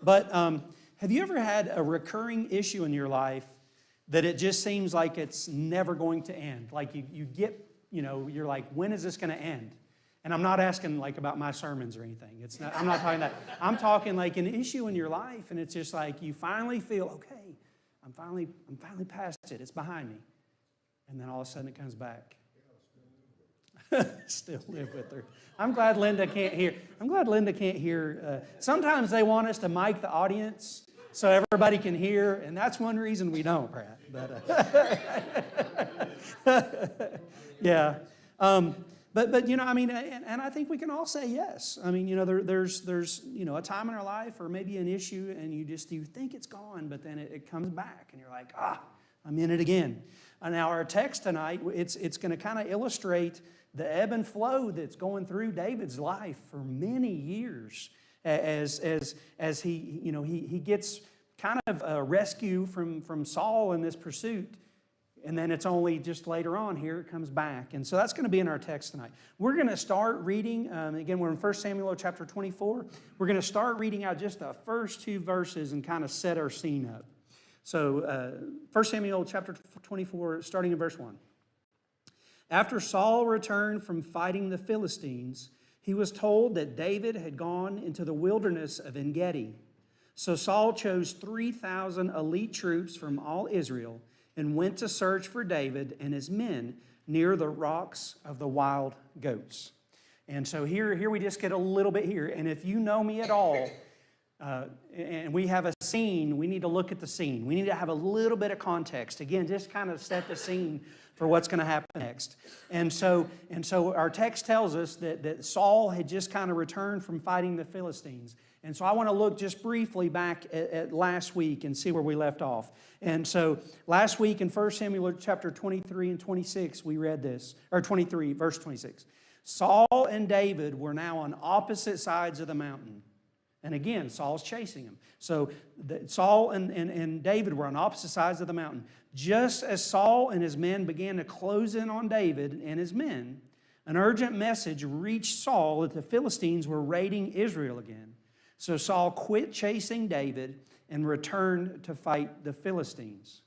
But have you ever had a recurring issue in your life that it just seems like it's never going to end? Like you get, you're like, when is this going to end? And I'm not asking like about my sermons or anything. I'm not talking that. I'm talking like an issue in your life, and it's just like you finally feel, okay, I'm finally past it. It's behind me. And then all of a sudden it comes back. Still live with her. I'm glad Linda can't hear. Sometimes they want us to mic the audience so everybody can hear, and that's one reason we don't, Brad. But yeah. But and I think we can all say yes. I mean, there's a time in our life or maybe an issue, and you think it's gone, but then it comes back, and you're like, I'm in it again. Now our text tonight, it's going to kind of illustrate the ebb and flow that's going through David's life for many years, as he gets kind of a rescue from Saul in this pursuit. And then it's only just later on here it comes back. And so that's going to be in our text tonight. We're going to start reading, again, we're in 1 Samuel chapter 24. We're going to start reading out just the first two verses and kind of set our scene up. So 1 Samuel chapter 24, starting in verse 1. After Saul returned from fighting the Philistines, he was told that David had gone into the wilderness of En-Gedi. So Saul chose 3,000 elite troops from all Israel and went to search for David and his men near the rocks of the wild goats. And so here we just get a little bit here. And if you know me at all, and we have a scene, we need to look at the scene. We need to have a little bit of context. Again, just kind of set the scene for what's going to happen next. And so our text tells us that Saul had just kind of returned from fighting the Philistines. And so I want to look just briefly back at last week and see where we left off. And so last week in 1 Samuel chapter 23 and 26, we read this, or 23, verse 26. Saul and David were now on opposite sides of the mountain. And again, Saul's chasing him. So Saul and David were on opposite sides of the mountain. Just as Saul and his men began to close in on David and his men, an urgent message reached Saul that the Philistines were raiding Israel again. So Saul quit chasing David and returned to fight the Philistines.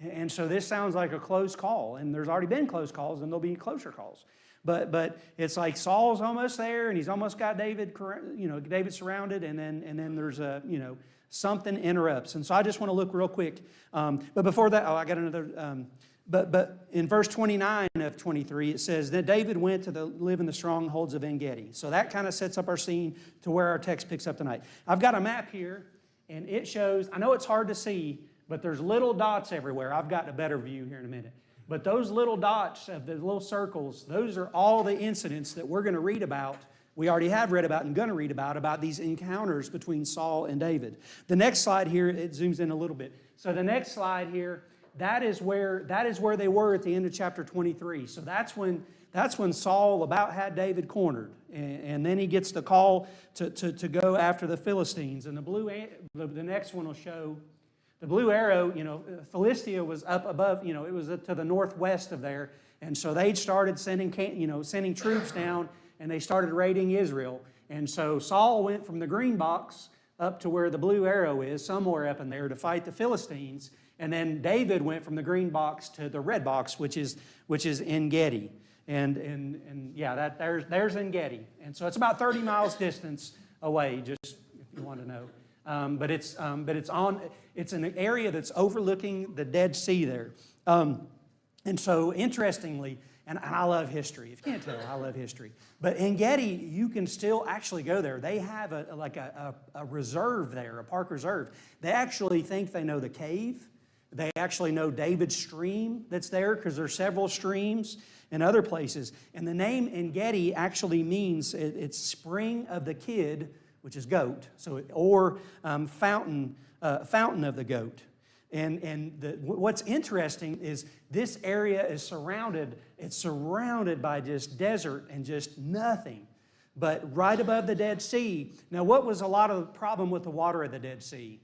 And so this sounds like a close call. And there's already been close calls, and there'll be closer calls. But it's like Saul's almost there, and he's almost got David surrounded, and then there's something interrupts. And so I just want to look real quick. But before that, I got another. But in verse 29 of 23, it says that David went to live in the strongholds of En-Gedi. So that kind of sets up our scene to where our text picks up tonight. I've got a map here, and it shows. I know it's hard to see, but there's little dots everywhere. I've got a better view here in a minute. But those little dots of the little circles, those are all the incidents that we're going to read about. We already have read about and going to read about these encounters between Saul and David. The next slide here, it zooms in a little bit. So the next slide here, that is where they were at the end of chapter 23. So that's when Saul about had David cornered. And then he gets the call to go after the Philistines. And the next one will show the blue arrow, Philistia was up above, it was to the northwest of there. And so they started sending troops down, and they started raiding Israel. And so Saul went from the green box up to where the blue arrow is, somewhere up in there, to fight the Philistines. And then David went from the green box to the red box, which is En-Gedi. And there's En-Gedi. And so it's about 30 miles distance away, just if you want to know. But it's an area that's overlooking the Dead Sea there. And so interestingly, and I love history. If you can't tell, I love history. But En-Gedi, you can still actually go there. They have a reserve there, a park reserve. They actually think they know the cave. They actually know David's stream that's there, because there's several streams in other places. And the name En-Gedi actually means it's spring of the kid, which is goat, or fountain of the goat. And what's interesting is this area is surrounded by just desert and just nothing. But right above the Dead Sea, now what was a lot of the problem with the water of the Dead Sea?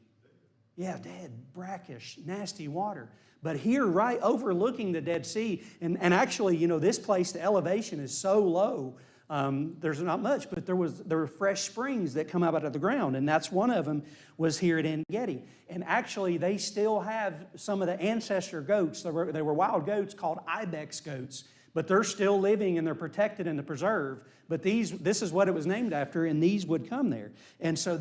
Yeah, dead, brackish, nasty water. But here, right overlooking the Dead Sea, and actually, this place, the elevation is so low, There's not much, but there were fresh springs that come out of the ground, and that's one of them was here at En Gedi. And actually, they still have some of the ancestor goats. They were wild goats called ibex goats, but they're still living and they're protected in the preserve. But this is what it was named after, and these would come there. And so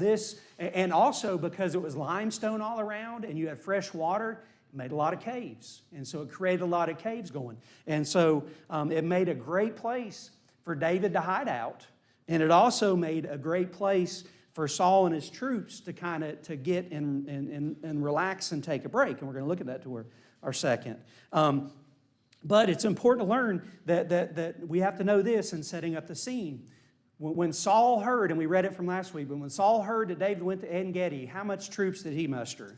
and also because it was limestone all around and you had fresh water, it made a lot of caves. And so it created a lot of caves going. And so it made a great place for David to hide out. And it also made a great place for Saul and his troops to to get and relax and take a break. And we're going to look at that to our second. But it's important to learn that we have to know this in setting up the scene. When Saul heard, and we read it from last week, but when Saul heard that David went to En Gedi, how much troops did he muster?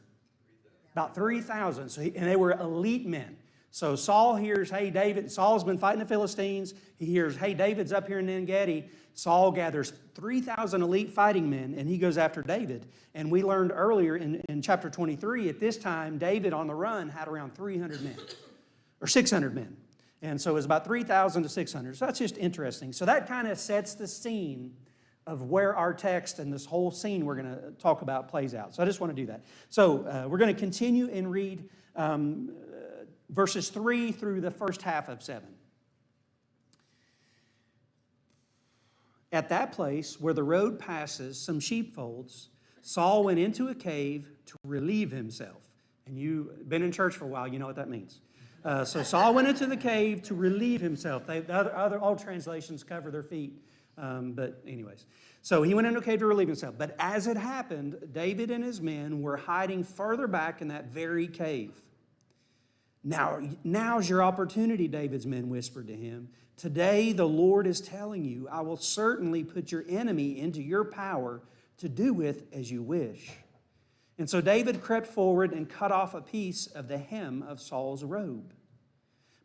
About 3,000. And they were elite men. So Saul hears, hey, Saul's been fighting the Philistines. He hears, hey, David's up here in En Gedi. Saul gathers 3,000 elite fighting men, and he goes after David. And we learned earlier in chapter 23, at this time, David on the run had around 300 men, or 600 men. And so it was about 3,000 to 600. So that's just interesting. So that kind of sets the scene of where our text and this whole scene we're going to talk about plays out. So I just want to do that. So we're going to continue and read verses 3 through the first half of 7. At that place where the road passes some sheepfolds, Saul went into a cave to relieve himself. And you've been in church for a while, you know what that means. So Saul went into the cave to relieve himself. The other old translations cover their feet. But anyways, so he went into a cave to relieve himself. But as it happened, David and his men were hiding further back in that very cave. Now's your opportunity, David's men whispered to him. Today the Lord is telling you, I will certainly put your enemy into your power to do with as you wish. And so David crept forward and cut off a piece of the hem of Saul's robe.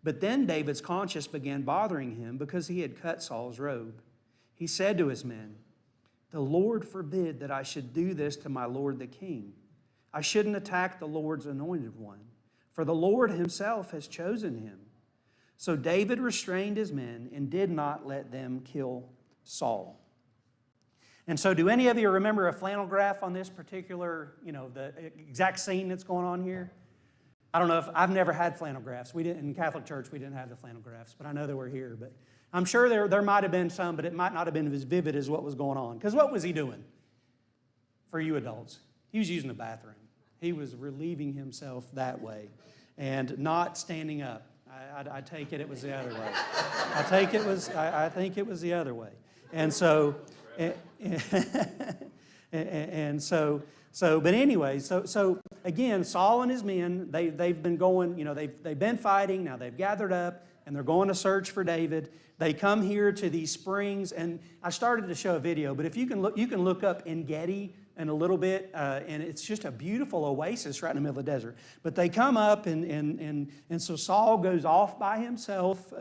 But then David's conscience began bothering him because he had cut Saul's robe. He said to his men, the Lord forbid that I should do this to my lord the king. I shouldn't attack the Lord's anointed one, for the Lord himself has chosen him. So David restrained his men and did not let them kill Saul. And so do any of you remember a flannel graph on this particular, the exact scene that's going on here? I don't know if I've never had flannel graphs. We didn't, in Catholic Church, we didn't have the flannel graphs, but I know they were here. But I'm sure there might have been some, but it might not have been as vivid as what was going on. Because what was he doing? For you adults, he was using the bathroom. He was relieving himself that way and not standing up. I take it was the other way. I think it was the other way. And so, but anyway, so again, Saul and his men, they've been going, they've been fighting. Now they've gathered up and they're going to search for David. They come here to these springs, and I started to show a video, but if you can look up En Gedi in a little bit, and it's just a beautiful oasis right in the middle of the desert. But they come up, and so Saul goes off by himself.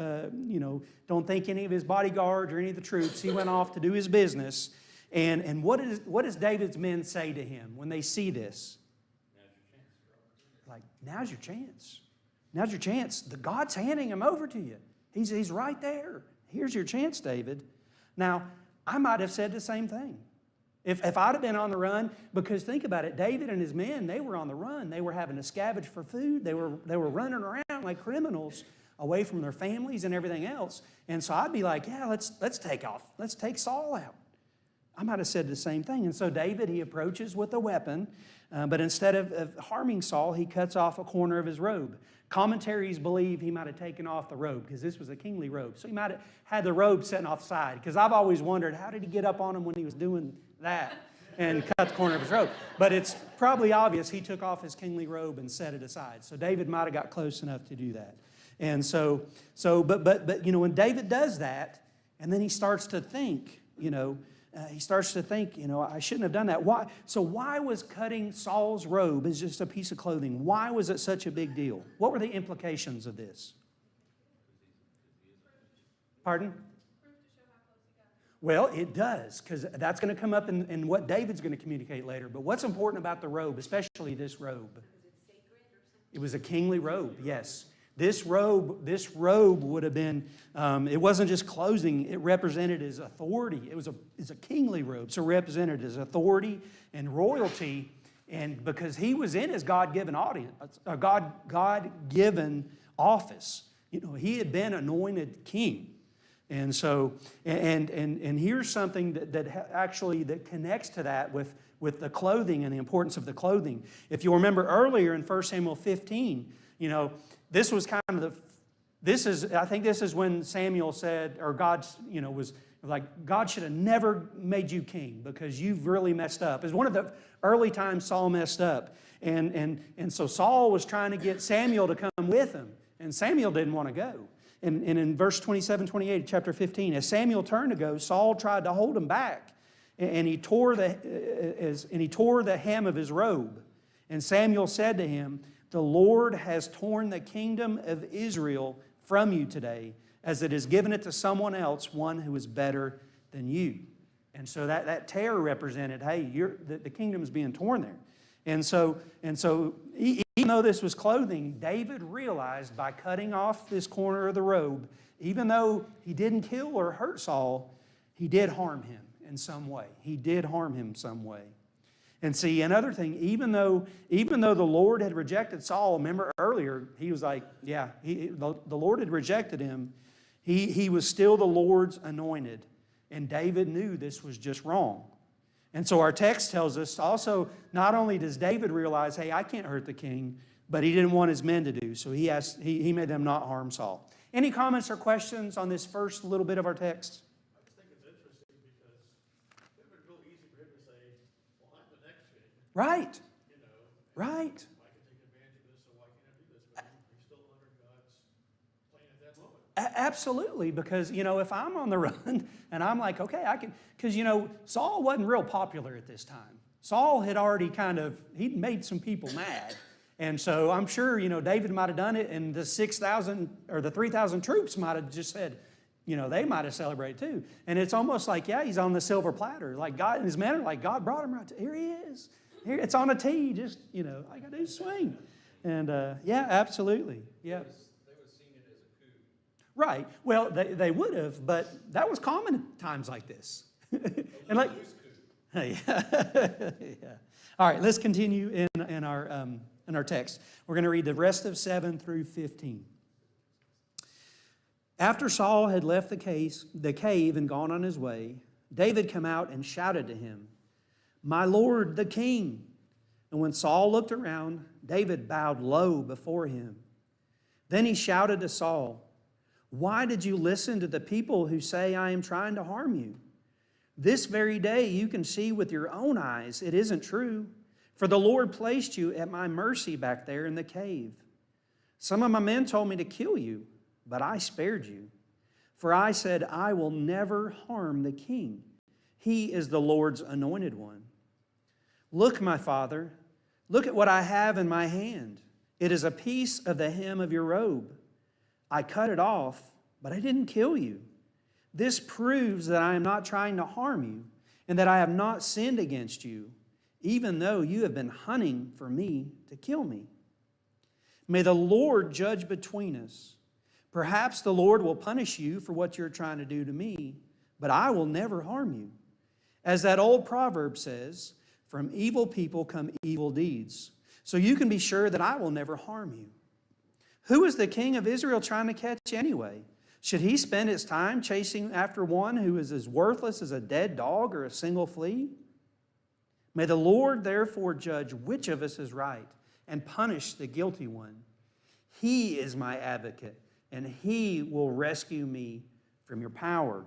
Don't think any of his bodyguards or any of the troops. He went off to do his business. And what does David's men say to him when they see this? Like, now's your chance. Now's your chance. The God's handing him over to you. He's right there. Here's your chance, David. Now, I might have said the same thing. If I'd have been on the run, because think about it, David and his men, they were on the run. They were having to scavenge for food. They were running around like criminals away from their families and everything else. And so I'd be like, yeah, let's take off. Let's take Saul out. I might have said the same thing. And so David, he approaches with a weapon, but instead of harming Saul, he cuts off a corner of his robe. Commentaries believe he might have taken off the robe because this was a kingly robe. So he might have had the robe sitting off the side, because I've always wondered, how did he get up on him when he was doing that and cut the corner of his robe? But it's probably obvious he took off his kingly robe and set it aside. So David might have got close enough to do that. And but when David does that, and then he starts to think, I shouldn't have done that. Why? So why was cutting Saul's robe as just a piece of clothing? Why was it such a big deal? What were the implications of this? Pardon? Well, it does, because that's going to come up in what David's going to communicate later. But what's important about the robe, especially this robe? It was a kingly robe, yes. This robe would have been, it wasn't just clothing, it represented his authority. It's a kingly robe, so it represented his authority and royalty, and because he was in his God-given audience, a God-given office. You know, he had been anointed king. And so, and here's something that connects to that with the clothing and the importance of the clothing. If you remember earlier in 1 Samuel 15, you know, this was kind of I think this is when Samuel said, or God, you know, was like, God should have never made you king because you've really messed up. It's one of the early times Saul messed up. And so Saul was trying to get Samuel to come with him, and Samuel didn't want to go. And in verse 27, 28, chapter 15, as Samuel turned to go, Saul tried to hold him back, and he tore the hem of his robe. And Samuel said to him, "The Lord has torn the kingdom of Israel from you today, as it has given it to someone else, one who is better than you." And so that tear represented, hey, the kingdom's being torn there. And so even though this was clothing, David realized by cutting off this corner of the robe, even though he didn't kill or hurt Saul, he did harm him in some way. He did harm him some way. And see, another thing, even though the Lord had rejected Saul, remember earlier, he was like, yeah, the Lord had rejected him. He was still the Lord's anointed. And David knew this was just wrong. And so our text tells us also, not only does David realize, hey, I can't hurt the king, but he didn't want his men to do. So he made them not harm Saul. Any comments or questions on this first little bit of our text? I just think it's interesting because it would be real easy for him to say, well, I'm the next king. Right. You know. Right. I can take advantage of this, so why can't I do this? But he's still under God's plan at that moment. Absolutely, because, you know, if I'm on the run and I'm like, okay, I can, because, you know, Saul wasn't real popular at this time. Saul had already he'd made some people mad. And so I'm sure, you know, David might have done it, and the 6,000 or the 3,000 troops might have just said, you know, they might have celebrated too. And it's almost like, yeah, he's on the silver platter. Like God, and his men are like, God brought him right to, here he is. Here, it's on a tee, just, you know, all I got to do is swing. And yeah, absolutely. Yeah. They would have seen it as a coup. Right. Well, they would have, but that was common at times like this. And like, yeah. Yeah. All right, let's continue in our text. We're going to read the rest of 7 through 15. After Saul had left the cave and gone on his way, David came out and shouted to him, "My lord, the king." And when Saul looked around, David bowed low before him. Then he shouted to Saul, "Why did you listen to the people who say I am trying to harm you? This very day you can see with your own eyes it isn't true, for the Lord placed you at my mercy back there in the cave. Some of my men told me to kill you, but I spared you. For I said, I will never harm the king. He is the Lord's anointed one. Look, my father, look at what I have in my hand. It is a piece of the hem of your robe. I cut it off, but I didn't kill you. This proves that I am not trying to harm you and that I have not sinned against you, even though you have been hunting for me to kill me. May the Lord judge between us. Perhaps the Lord will punish you for what you're trying to do to me, but I will never harm you. As that old proverb says, from evil people come evil deeds. So you can be sure that I will never harm you. Who is the king of Israel trying to catch anyway? Should he spend his time chasing after one who is as worthless as a dead dog or a single flea? May the Lord therefore judge which of us is right and punish the guilty one. He is my advocate, and he will rescue me from your power."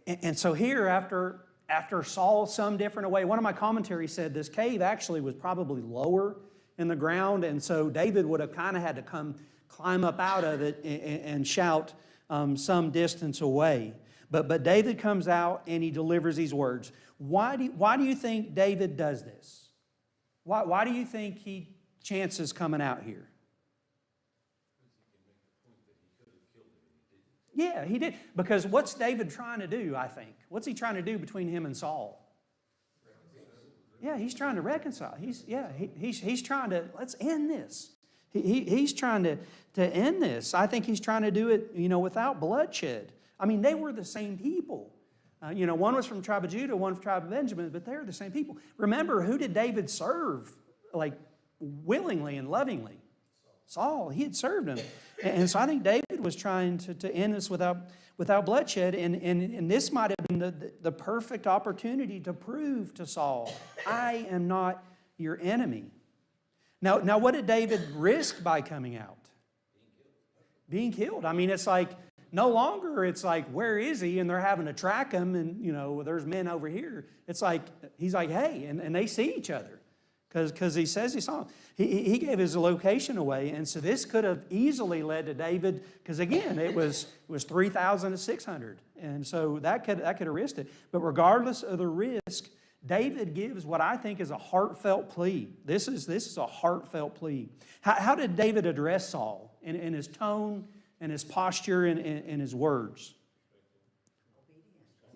And so here, after Saul some different way, one of my commentaries said this cave actually was probably lower in the ground, and so David would have kind of had to climb up out of it and shout some distance away. But David comes out and he delivers these words. Why do you think David does this? Why do you think he chances coming out here? Yeah, he did. Because what's David trying to do, I think? What's he trying to do between him and Saul? Yeah, he's trying to reconcile. He's trying to, let's end this. He's trying to end this. I think he's trying to do it, without bloodshed. I mean, they were the same people. One was from the tribe of Judah, one from the tribe of Benjamin, but they're the same people. Remember, who did David serve, like, willingly and lovingly? Saul. He had served him. And so I think David was trying to end this without bloodshed, and this might have been the perfect opportunity to prove to Saul, I am not your enemy. Now, what did David risk by coming out? Being killed. I mean, it's like, no longer it's like, where is he? And they're having to track him, and, there's men over here. It's like, he's like, hey, and they see each other because he says he saw him. He gave his location away, and so this could have easily led to David, because again, it was 3,000 to 600, and so that could have risked it. But regardless of the risk, David gives what I think is a heartfelt plea. This is a heartfelt plea. How did David address Saul in his tone and his posture and his words?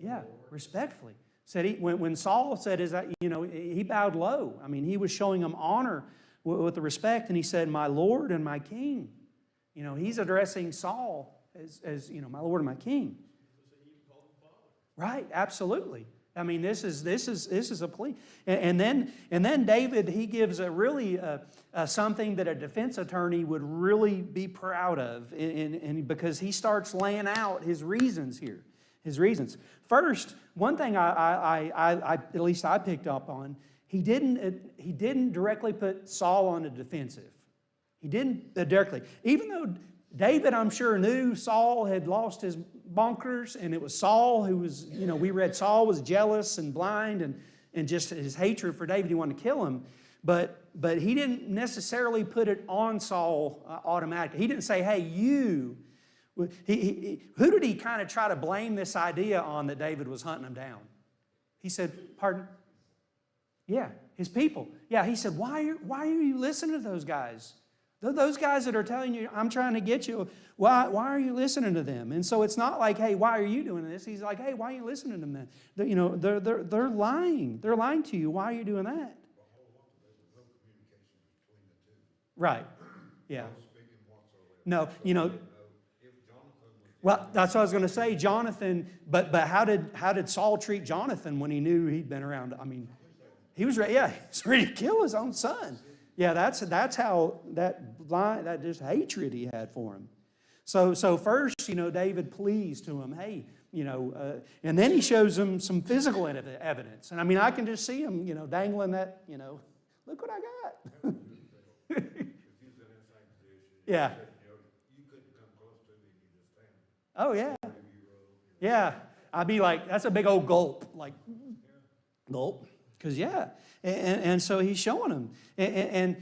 Yeah, respectfully. Said when Saul said, he bowed low. I mean, he was showing him honor with the respect, and he said, my Lord and my King. He's addressing Saul as my Lord and my King. Right, absolutely. I mean, this is a plea. And then David, he gives a really something that a defense attorney would really be proud of, and because he starts laying out his reasons here. His reasons. First, one thing I at least I picked up on, he didn't directly put Saul on the defensive. He didn't directly. Even though David, I'm sure, knew Saul had lost his bonkers, and it was Saul who was, we read Saul was jealous and blind, and just his hatred for David, he wanted to kill him. But he didn't necessarily put it on Saul automatically. He didn't say, hey, you. Who did he kind of try to blame this idea on that David was hunting him down? He said, pardon? Yeah, his people. Yeah, he said, why are you listening to those guys? Those guys that are telling you, I'm trying to get you, why are you listening to them? And so it's not like, hey, why are you doing this? He's like, hey, why are you listening to them then? They're lying. They're lying to you. Why are you doing that? Right. Yeah. No, well, that's what I was going to say, Jonathan. But how did Saul treat Jonathan when he knew he'd been around? I mean, he was ready. Yeah, he was ready to kill his own son. Yeah, that's how that just hatred he had for him. So first, David pleads to him, hey, and then he shows him some physical evidence. And I mean, I can just see him, dangling that, look what I got. Yeah. Oh, yeah. Yeah. I'd be like, that's a big old gulp. Like, gulp. Because, yeah. And so he's showing him. And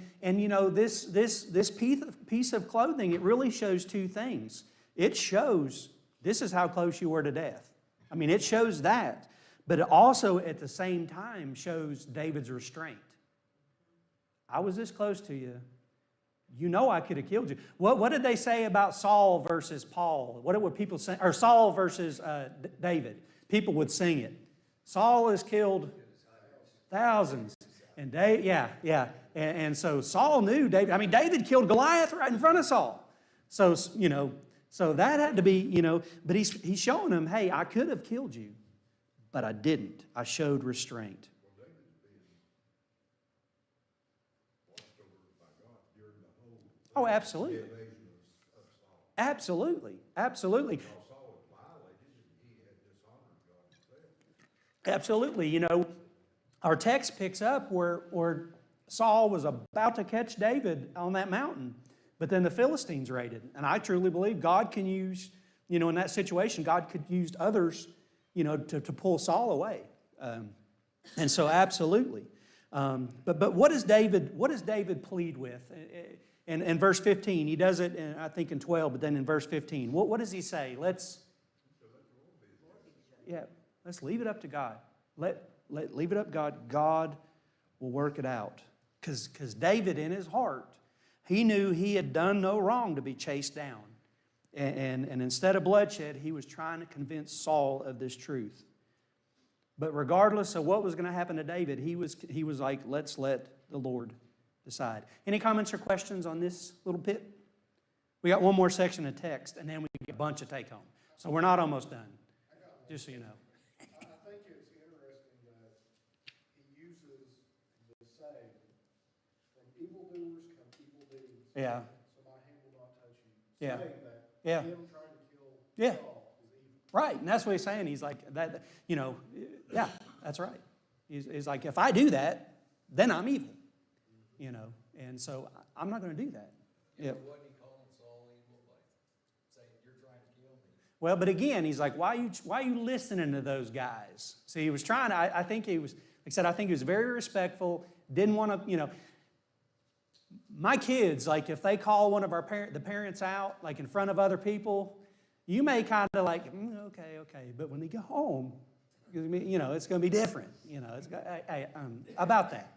this piece of clothing, it really shows two things. It shows this is how close you were to death. I mean, it shows that. But it also, at the same time, shows David's restraint. I was this close to you. I could have killed you. What did they say about Saul versus Paul? What would people say? Or Saul versus David? People would sing it. Saul has killed thousands. And David, yeah. And so Saul knew David. I mean, David killed Goliath right in front of Saul. So, so that had to be, but he's showing him, hey, I could have killed you, but I didn't. I showed restraint. Oh, absolutely. Absolutely. Absolutely. Absolutely. Our text picks up where Saul was about to catch David on that mountain, but then the Philistines raided. And I truly believe God can use, in that situation, God could use others, to pull Saul away. And so absolutely. But what does David plead with? In verse 15, he does it, I think, in 12, but then in verse 15. What does he say? Let's leave it up to God. Leave it up to God. God will work it out. Because David, in his heart, he knew he had done no wrong to be chased down. And instead of bloodshed, he was trying to convince Saul of this truth. But regardless of what was going to happen to David, he was like, let's let the Lord decide. Any comments or questions on this little bit? We got one more section of text, and then we get a bunch of take home. So we're not almost done, just so you know. I think it's interesting that he uses the saying, from evildoers come evil deeds. Yeah. So my hand will not touch you. Yeah. Saying that Yeah. him trying to kill Yeah. Saul is evil. Right, and that's what he's saying. He's like, that, you know, yeah, that's right. He's like, if I do that, then I'm evil, you know, and so I'm not going to do that. Yeah. Wasn't he calling Saul evil, like saying, you're trying to kill me? Well, but again, he's like, why are you listening to those guys? See, he was trying to, I think he was, like I said, I think he was very respectful, didn't want to, you know, my kids, like if they call one of the parents out, like in front of other people, you may kind of like, okay, but when they go home, you know, it's going to be different, you know, about that.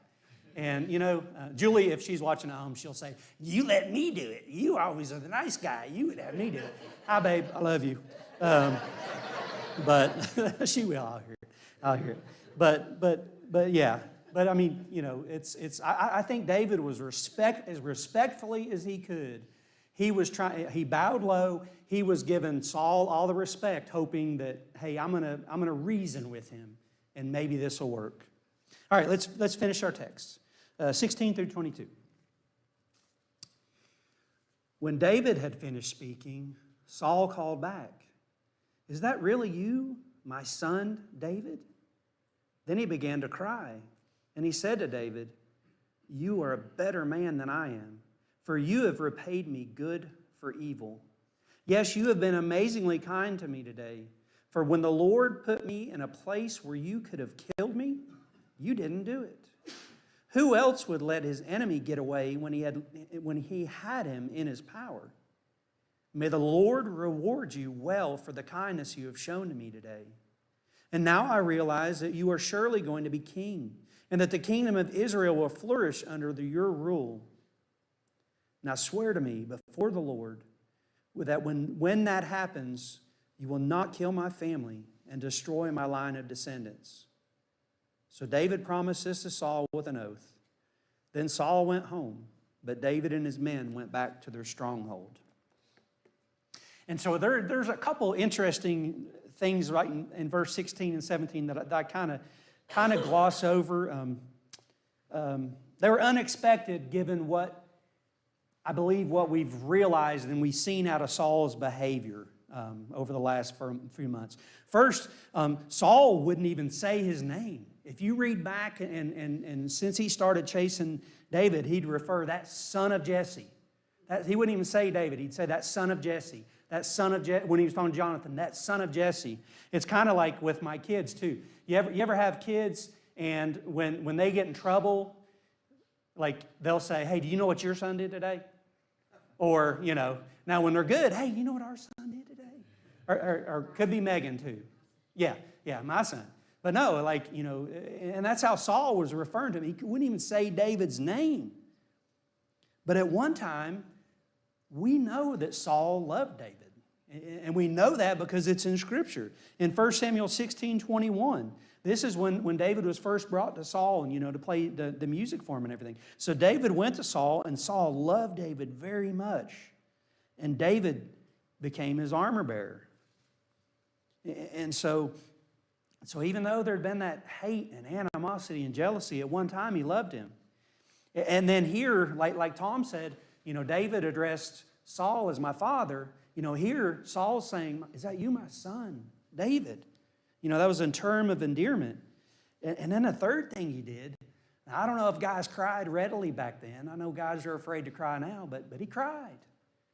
And, you know, Julie, if she's watching at home, she'll say, you let me do it. You always are the nice guy. You would have me do it. Hi, babe. I love you. But she will. I'll hear it. But yeah. But, I mean, you know, I think David was as respectfully as he could. He bowed low. He was giving Saul all the respect, hoping that, hey, I'm gonna reason with him, and maybe this will work. All right, let's finish our text. 16 through 22. When David had finished speaking, Saul called back, "Is that really you, my son David?" Then he began to cry, and he said to David, "You are a better man than I am, for you have repaid me good for evil. Yes, you have been amazingly kind to me today, for when the Lord put me in a place where you could have killed me, you didn't do it. Who else would let his enemy get away when he had him in his power? May the Lord reward you well for the kindness you have shown to me today. And now I realize that you are surely going to be king, and that the kingdom of Israel will flourish under your rule. Now swear to me before the Lord that when that happens, you will not kill my family and destroy my line of descendants." So David promised this to Saul with an oath. Then Saul went home, but David and his men went back to their stronghold. And so there's a couple interesting things right in verse 16 and 17 that I kind of gloss over. They were unexpected given what we've realized and we've seen out of Saul's behavior over the last few months. First, Saul wouldn't even say his name. If you read back, and since he started chasing David, he'd refer that son of Jesse. He wouldn't even say David. He'd say that son of Jesse. That son of Jesse, when he was talking to Jonathan, that son of Jesse. It's kind of like with my kids too. You ever have kids and when they get in trouble, like they'll say, "Hey, do you know what your son did today?" Or, you know, now when they're good, "Hey, you know what our son did today?" Or could be Megan too. Yeah, my son. But no, like, you know, and that's how Saul was referring to him. He wouldn't even say David's name. But at one time, we know that Saul loved David. And we know that because it's in Scripture. In 1 Samuel 16:21, this is when David was first brought to Saul and, you know, to play the music for him and everything. So David went to Saul, and Saul loved David very much. And David became his armor bearer. And so even though there'd been that hate and animosity and jealousy, at one time he loved him. And then here, like Tom said, you know, David addressed Saul as my father. You know, here Saul's saying, "Is that you, my son, David?" You know, that was a term of endearment. And then the third thing he did, now, I don't know if guys cried readily back then. I know guys are afraid to cry now, but he cried.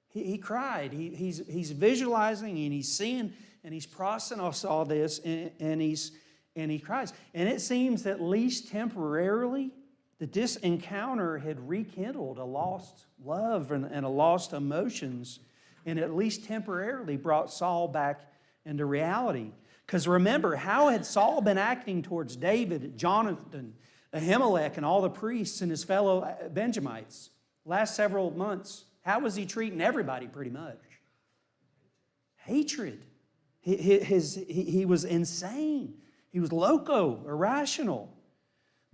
He cried. He's visualizing and he's seeing and he's processing all this and he cries. And it seems, at least temporarily, that this encounter had rekindled a lost love and a lost emotions, and at least temporarily brought Saul back into reality. Because remember, how had Saul been acting towards David, Jonathan, Ahimelech, and all the priests and his fellow Benjamites last several months? How was he treating everybody pretty much? Hatred. He was insane. He was loco, irrational.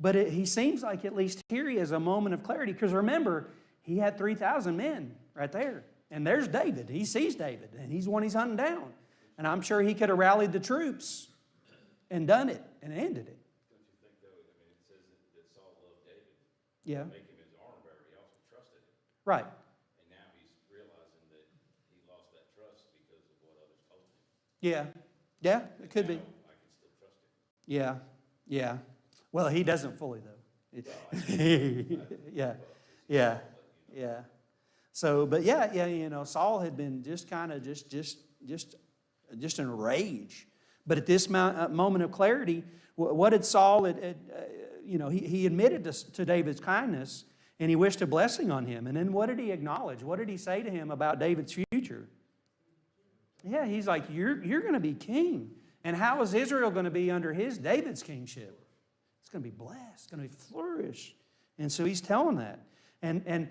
But he seems like at least here he has a moment of clarity. Because remember, he had 3,000 men right there. And there's David. He sees David, and he's the one he's hunting down. And I'm sure he could have rallied the troops and done it and ended it. Don't you think, though, I mean, it says that Saul loved David. Yeah. To make him his armor bearer, he also trusted him. Right. And now he's realizing that he lost that trust because of what others told him. Yeah. Yeah, it could be. Now, I can still trust him. Yeah. Yeah. Well, he doesn't fully, though. Yeah. Yeah. Yeah. So, but yeah, you know, Saul had been just kind of just in a rage. But at this moment of clarity, what did Saul, you know, he admitted to David's kindness, and he wished a blessing on him. And then what did he acknowledge? What did he say to him about David's future? Yeah, he's like, you're going to be king. And how is Israel going to be under David's kingship? It's going to be blessed. It's going to flourish. And so he's telling that. And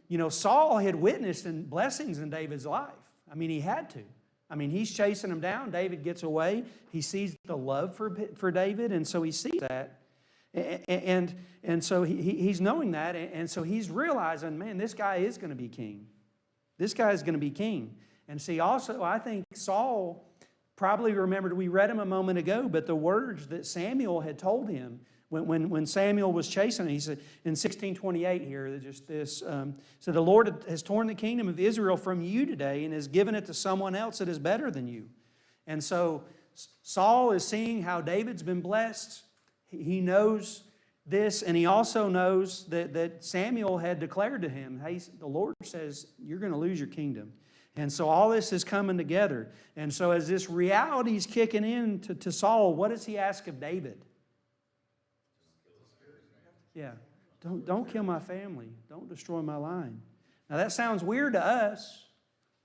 you know, Saul had witnessed blessings in David's life. I mean, he had to. I mean, he's chasing him down. David gets away. He sees the love for David, and so he sees that. And so he's knowing that, and so he's realizing, man, this guy is going to be king. This guy is going to be king. And see, also, I think Saul probably remembered, we read him a moment ago, but the words that Samuel had told him when Samuel was chasing him, he said in 1628 here, just this, so the Lord has torn the kingdom of Israel from you today and has given it to someone else that is better than you. And so Saul is seeing how David's been blessed. He knows this, and he also knows that Samuel had declared to him, hey, the Lord says, you're going to lose your kingdom. And so all this is coming together. And so as this reality is kicking in to Saul, what does he ask of David? Yeah, don't kill my family. Don't destroy my line. Now that sounds weird to us,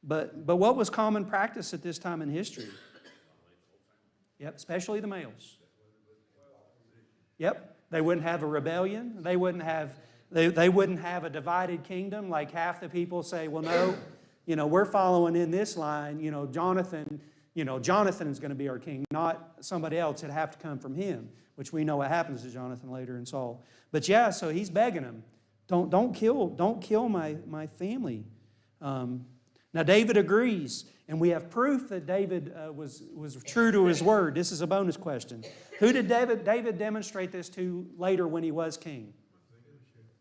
but what was common practice at this time in history? Yep, especially the males. Yep, they wouldn't have a rebellion. They wouldn't have a divided kingdom like half the people say, well, no, you know, we're following in this line. You know, Jonathan is going to be our king, not somebody else. It'd have to come from him, which we know what happens to Jonathan later in Saul. But yeah, so he's begging him, don't kill my family. Now David agrees, and we have proof that David was true to his word. This is a bonus question. Who did David demonstrate this to later when he was king?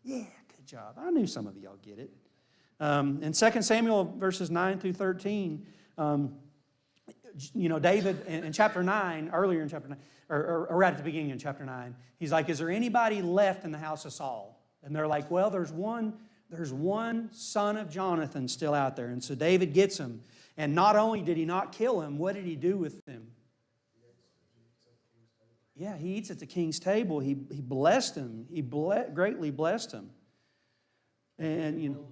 Yeah, good job. I knew some of y'all get it. In 2 Samuel verses 9 through 13, you know, David in chapter 9, earlier in chapter 9, or right at the beginning in chapter 9, he's like, is there anybody left in the house of Saul? And they're like, well, there's one son of Jonathan still out there. And so David gets him. And not only did he not kill him, what did he do with him? Yeah, he eats at the king's table. He blessed him. He greatly blessed him. And, you know.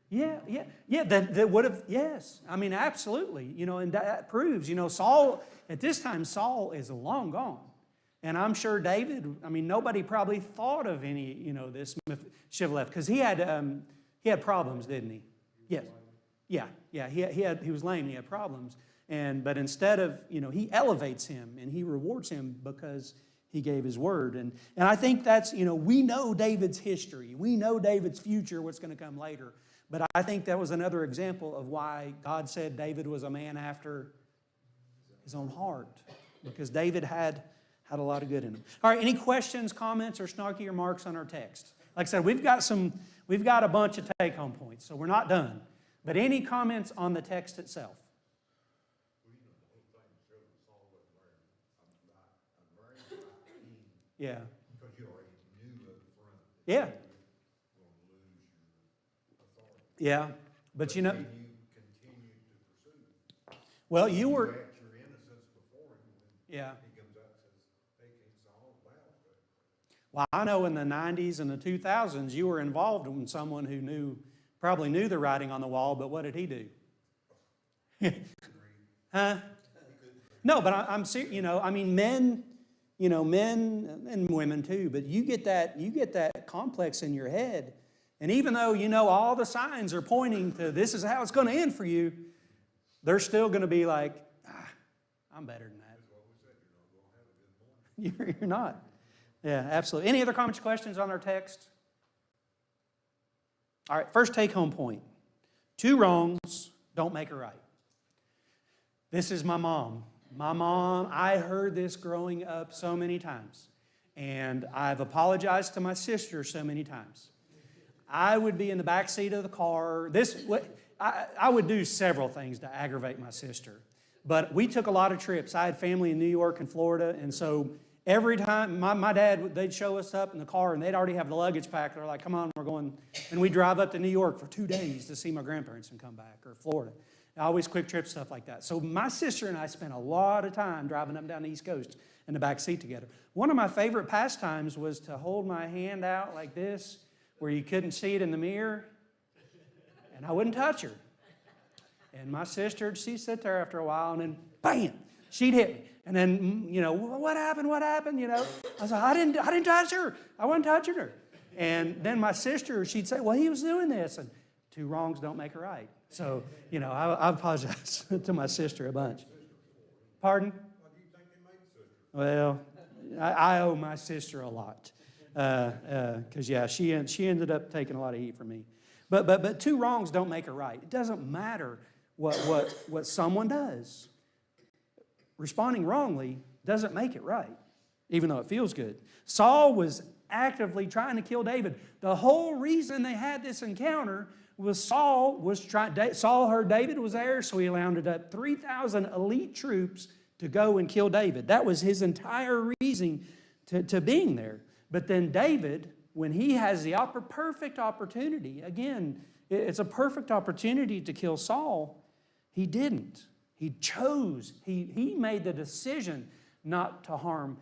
Yeah, that would have, yes. I mean, absolutely. You know, and that proves, you know, Saul, at this time, Saul is long gone. And I'm sure David, I mean, nobody probably thought of any, you know, this Shibboleth, because he had problems, didn't he? Yes. Yeah, he was lame, he had problems. But instead of, you know, he elevates him and he rewards him because he gave his word. And I think that's, you know, we know David's history. We know David's future, what's going to come later. But I think that was another example of why God said David was a man after his own heart. Because David had a lot of good in him. All right, any questions, comments, or snarky remarks on our text? Like I said, we've got a bunch of take-home points, so we're not done. But any comments on the text itself? Yeah. Because you already knew up front. Yeah. Yeah. But you know. You continued to pursue. Well, you were. You act your innocence before him. Yeah. He comes up and says, hey, King Saul, wow. Well, I know in the 90s and the 2000s, you were involved with someone who probably knew the writing on the wall, but what did he do? Huh? No, but I'm serious. You know, I mean, men and women too, but you get that complex in your head. And even though you know all the signs are pointing to this is how it's going to end for you, they're still going to be like, I'm better than that. You're not. Yeah, absolutely. Any other comments, questions on our text? All right, first take-home point. 2 wrongs don't make a right. This is my mom. My mom, I heard this growing up so many times. And I've apologized to my sister so many times. I would be in the back seat of the car. I would do several things to aggravate my sister. But we took a lot of trips. I had family in New York and Florida, and so every time, my dad, they'd show us up in the car, and they'd already have the luggage packed. They're like, come on, we're going. And we'd drive up to New York for 2 days to see my grandparents and come back, or Florida. Always quick trip, stuff like that. So my sister and I spent a lot of time driving up and down the East Coast in the back seat together. One of my favorite pastimes was to hold my hand out like this, where you couldn't see it in the mirror, and I wouldn't touch her. And my sister, she'd sit there after a while, and then bam, she'd hit me. And then, what happened? I was like, I didn't touch her. I wasn't touching her. And then my sister, she'd say, well, he was doing this. And 2 wrongs don't make a right. So, I apologize to my sister a bunch. Pardon? Well, I owe my sister a lot. Because, she ended up taking a lot of heat from me. But 2 wrongs don't make a right. It doesn't matter what someone does. Responding wrongly doesn't make it right, even though it feels good. Saul was actively trying to kill David. The whole reason they had this encounter was Saul heard David was there, so he rounded up 3,000 elite troops to go and kill David. That was his entire reason to being there. But then David, when he has the perfect opportunity, again, it's a perfect opportunity to kill Saul, he didn't. He chose, he made the decision not to harm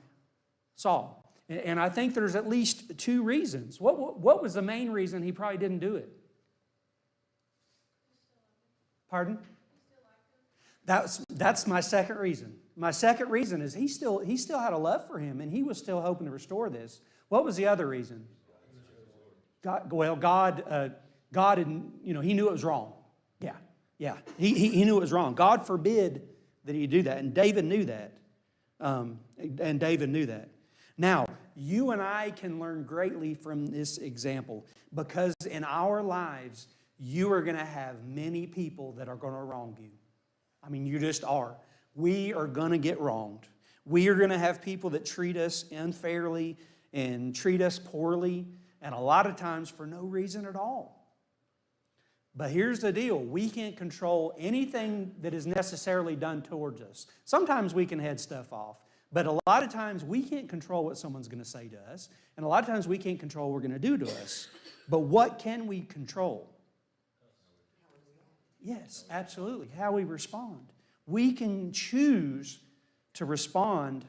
Saul. And I think there's at least 2 reasons. What was the main reason he probably didn't do it? Pardon? That's my second reason. My second reason is he still had a love for him, and he was still hoping to restore this. What was the other reason? God didn't, he knew it was wrong. Yeah, he knew it was wrong. God forbid that he do that, and David knew that. Now, you and I can learn greatly from this example, because in our lives, you are going to have many people that are going to wrong you. I mean, you just are. We are going to get wronged. We are going to have people that treat us unfairly and treat us poorly, and a lot of times for no reason at all. But here's the deal. We can't control anything that is necessarily done towards us. Sometimes we can head stuff off, but a lot of times we can't control what someone's going to say to us, and a lot of times we can't control what we're going to do to us. But what can we control? Yes, absolutely. How we respond. We can choose to respond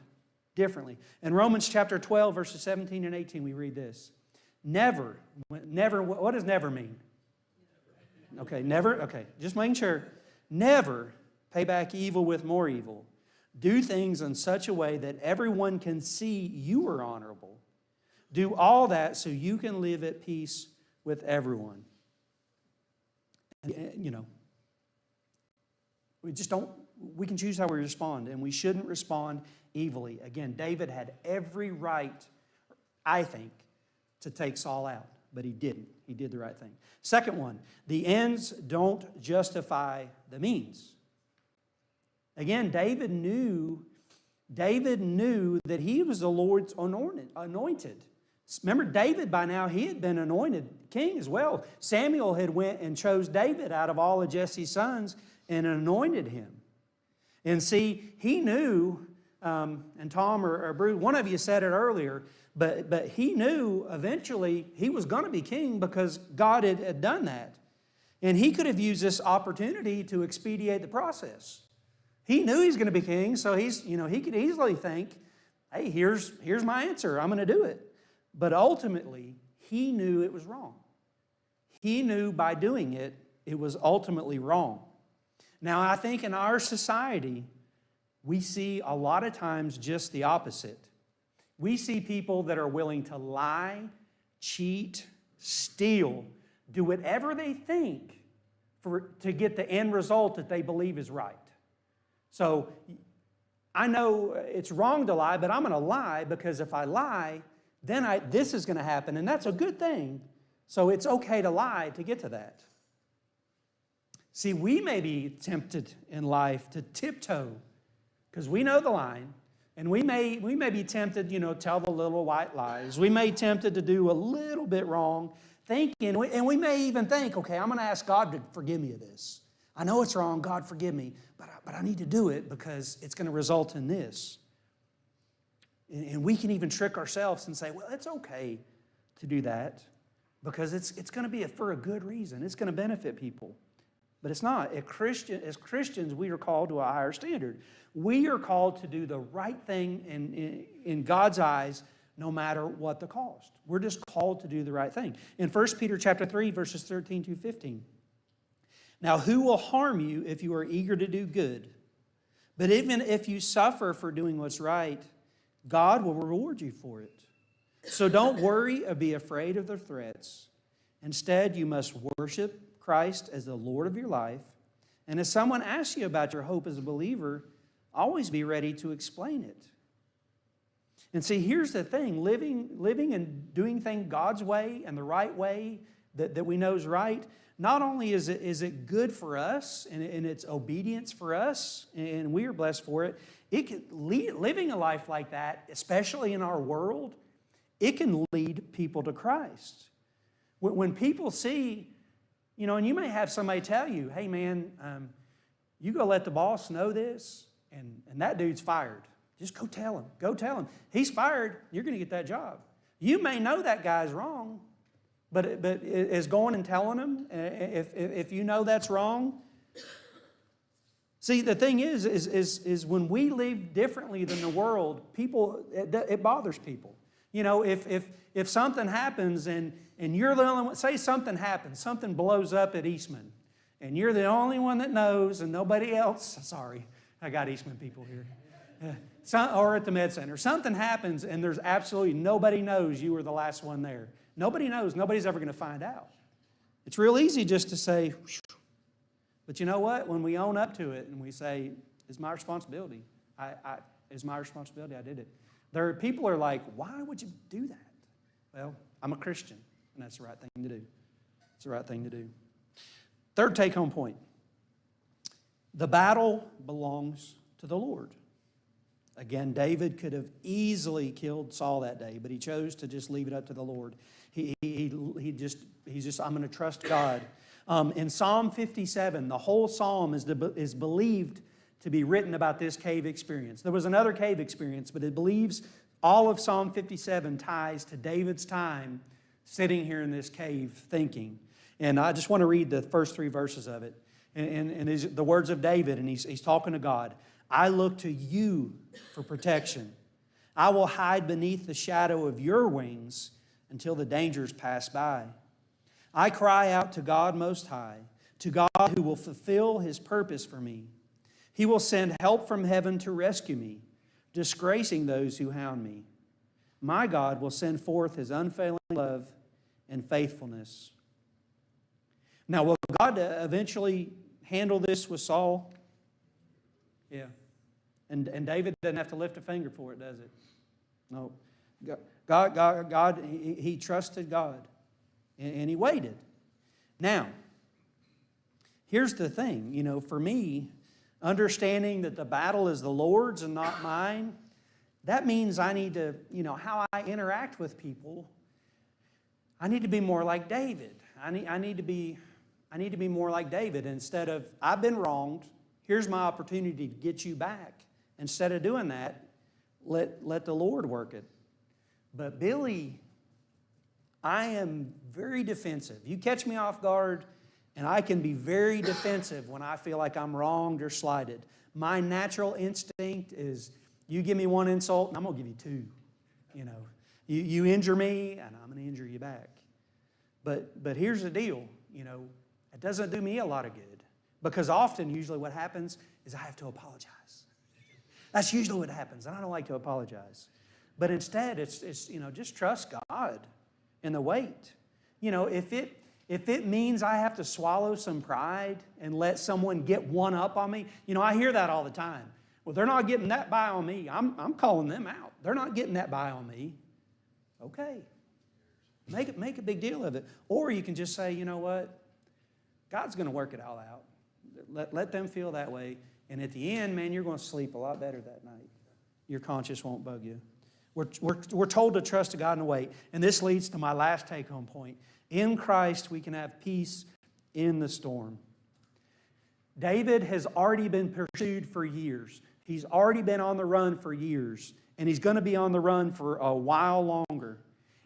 differently. In Romans chapter 12, verses 17 and 18, we read this. Never, what does never mean? Okay, never, okay, just making sure. Never pay back evil with more evil. Do things in such a way that everyone can see you are honorable. Do all that so you can live at peace with everyone. And, we can choose how we respond, and we shouldn't respond evilly. Again, David had every right, I think, to take Saul out, but he didn't. He did the right thing. Second one, the ends don't justify the means. Again, David knew that he was the Lord's anointed. Remember, David, by now, he had been anointed king as well. Samuel had went and chose David out of all of Jesse's sons and anointed him. And see, he knew, and Tom or Bruce, one of you said it earlier, but he knew eventually he was going to be king because God had done that. And he could have used this opportunity to expedite the process. He knew he was going to be king, so he could easily think, hey, here's my answer. I'm going to do it. But ultimately, he knew it was wrong. He knew by doing it, it was ultimately wrong. Now, I think in our society, we see a lot of times just the opposite. We see people that are willing to lie, cheat, steal, do whatever they think to get the end result that they believe is right. So I know it's wrong to lie, but I'm going to lie because if I lie, then this is going to happen, and that's a good thing. So it's okay to lie to get to that. See, we may be tempted in life to tiptoe because we know the line, and we may be tempted, tell the little white lies. We may be tempted to do a little bit wrong, thinking, and we may even think, okay, I'm going to ask God to forgive me of this. I know it's wrong, God forgive me, but I need to do it because it's going to result in this. And we can even trick ourselves and say, well, it's okay to do that because it's going to be for a good reason. It's going to benefit people. But it's not. As Christians, we are called to a higher standard. We are called to do the right thing in God's eyes, no matter what the cost. We're just called to do the right thing. In 1 Peter chapter 3, verses 13 to 15. Now, who will harm you if you are eager to do good? But even if you suffer for doing what's right, God will reward you for it. So don't worry or be afraid of their threats. Instead, you must worship Christ as the Lord of your life. And if someone asks you about your hope as a believer, always be ready to explain it. And see, here's the thing. Living and doing things God's way and the right way that we know is right, not only is it good for us and it's obedience for us, and we are blessed for it, living a life like that, especially in our world, it can lead people to Christ. When people see, and you may have somebody tell you, hey man, you go let the boss know this, and that dude's fired. Just go tell him. Go tell him. He's fired. You're going to get that job. You may know that guy's wrong, but is going and telling him, if you know that's wrong. See, the thing is when we live differently than the world, it bothers people. If something happens and you're the only one, say something happens, something blows up at Eastman, and you're the only one that knows and nobody else, sorry, I got Eastman people here, or at the med center, something happens and there's absolutely nobody knows you were the last one there. Nobody knows. Nobody's ever going to find out. It's real easy just to say, whew. But you know what? When we own up to it and we say, it's my responsibility. It's my responsibility. I did it. People are like, why would you do that? Well, I'm a Christian, and that's the right thing to do. It's the right thing to do. Third take-home point. The battle belongs to the Lord. Again, David could have easily killed Saul that day, but he chose to just leave it up to the Lord. He's just, I'm going to trust God. In Psalm 57, the whole psalm is believed to be written about this cave experience. There was another cave experience, but it believes all of Psalm 57 ties to David's time sitting here in this cave thinking. And I just want to read the first 3 verses of it. And the words of David, and he's talking to God. I look to you for protection. I will hide beneath the shadow of your wings until the dangers pass by. I cry out to God Most High, to God who will fulfill His purpose for me. He will send help from heaven to rescue me, disgracing those who hound me. My God will send forth His unfailing love and faithfulness. Now, will God eventually handle this with Saul? Yeah. And David doesn't have to lift a finger for it, does it? No. God, he trusted God. And he waited. Now, here's the thing. For me, understanding that the battle is the Lord's and not mine, that means I need to, how I interact with people, I need to be more like David. I need to be more like David. Instead of, I've been wronged, here's my opportunity to get you back. Instead of doing that, let the Lord work it. But Billy, I am very defensive. You catch me off guard, and I can be very defensive when I feel like I'm wronged or slighted. My natural instinct is, you give me one insult, and I'm going to give you 2. You injure me, and I'm going to injure you back. But here's the deal, it doesn't do me a lot of good. Because often, usually what happens is I have to apologize. That's usually what happens, and I don't like to apologize. But instead, it's just trust God in the wait. If it means I have to swallow some pride and let someone get one up on me, I hear that all the time. Well, they're not getting that by on me. I'm calling them out. They're not getting that by on me. Okay. Make a big deal of it. Or you can just say, you know what? God's going to work it all out. Let them feel that way. And at the end, man, you're going to sleep a lot better that night. Your conscience won't bug you. We're told to trust God and wait. And this leads to my last take-home point. In Christ, we can have peace in the storm. David has already been pursued for years. He's already been on the run for years. And he's going to be on the run for a while longer.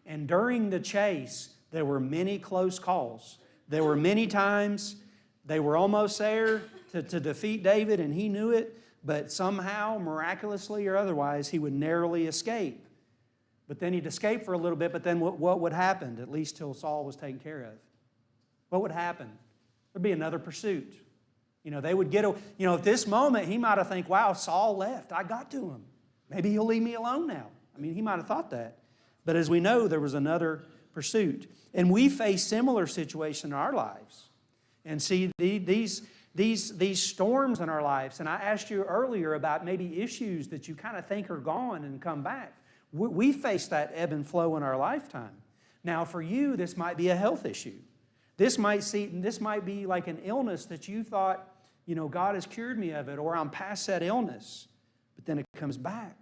And during the chase, there were many close calls. There were many times they were almost there to defeat David, and he knew it. But somehow, miraculously or otherwise, he would narrowly escape. But then he'd escape for a little bit, but then what would happen, at least till Saul was taken care of? What would happen? There'd be another pursuit. They would get, at this moment, he might have think, wow, Saul left. I got to him. Maybe he'll leave me alone now. He might have thought that. But as we know, there was another pursuit. And we face similar situations in our lives. And see, these storms in our lives, and I asked you earlier about maybe issues that you kind of think are gone and come back. We face that ebb and flow in our lifetime. Now, for you, this might be a health issue. This might be like an illness that you thought, God has cured me of it, or I'm past that illness. But then it comes back.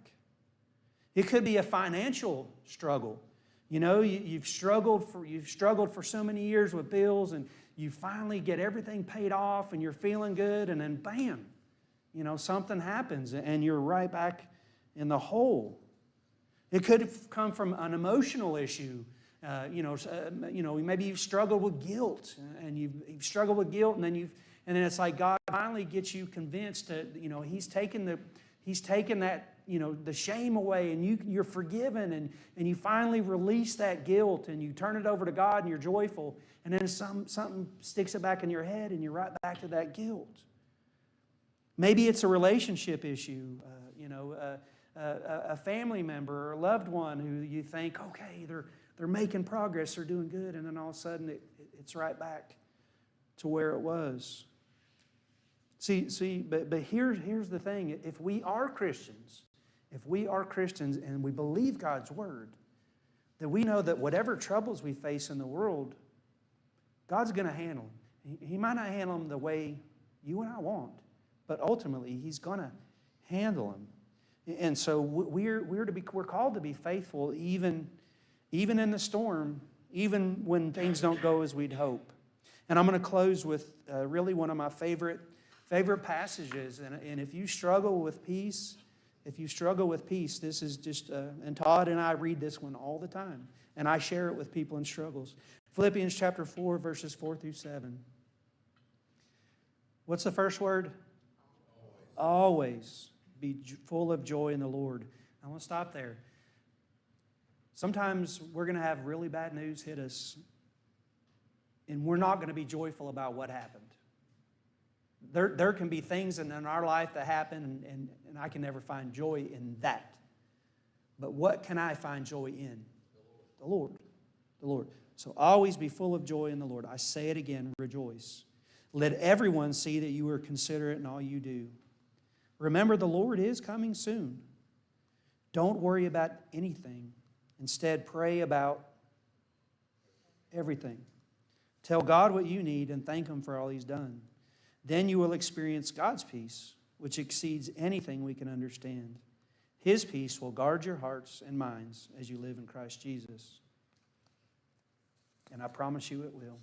It could be a financial struggle. You've struggled for so many years with bills, and you finally get everything paid off, and you're feeling good, and then bam, something happens, and you're right back in the hole. It could come from an emotional issue. Maybe you've struggled with guilt, and you've struggled with guilt, and then it's like God finally gets you convinced that He's taken that the shame away, and you're forgiven, and you finally release that guilt, and you turn it over to God, and you're joyful, and then something sticks it back in your head, and you're right back to that guilt. Maybe it's a relationship issue, a family member or a loved one who you think, okay, they're making progress, they're doing good, and then all of a sudden it's right back to where it was. But here's the thing. If we are Christians and we believe God's Word, that we know that whatever troubles we face in the world, God's going to handle them. He might not handle them the way you and I want, but ultimately He's going to handle them. And so we're called to be faithful even in the storm, even when things don't go as we'd hope. And I'm going to close with really one of my favorite passages. And if you struggle with peace, this is just, and Todd and I read this one all the time. And I share it with people in struggles. Philippians chapter 4, verses 4 through 7. What's the first word? Always be full of joy in the Lord. I want to stop there. Sometimes we're going to have really bad news hit us, and we're not going to be joyful about what happened. There can be things in our life that happen, and I can never find joy in that. But what can I find joy in? The Lord. The Lord. So always be full of joy in the Lord. I say it again, rejoice. Let everyone see that you are considerate in all you do. Remember, the Lord is coming soon. Don't worry about anything. Instead, pray about everything. Tell God what you need and thank Him for all He's done. Then you will experience God's peace, which exceeds anything we can understand. His peace will guard your hearts and minds as you live in Christ Jesus. And I promise you it will.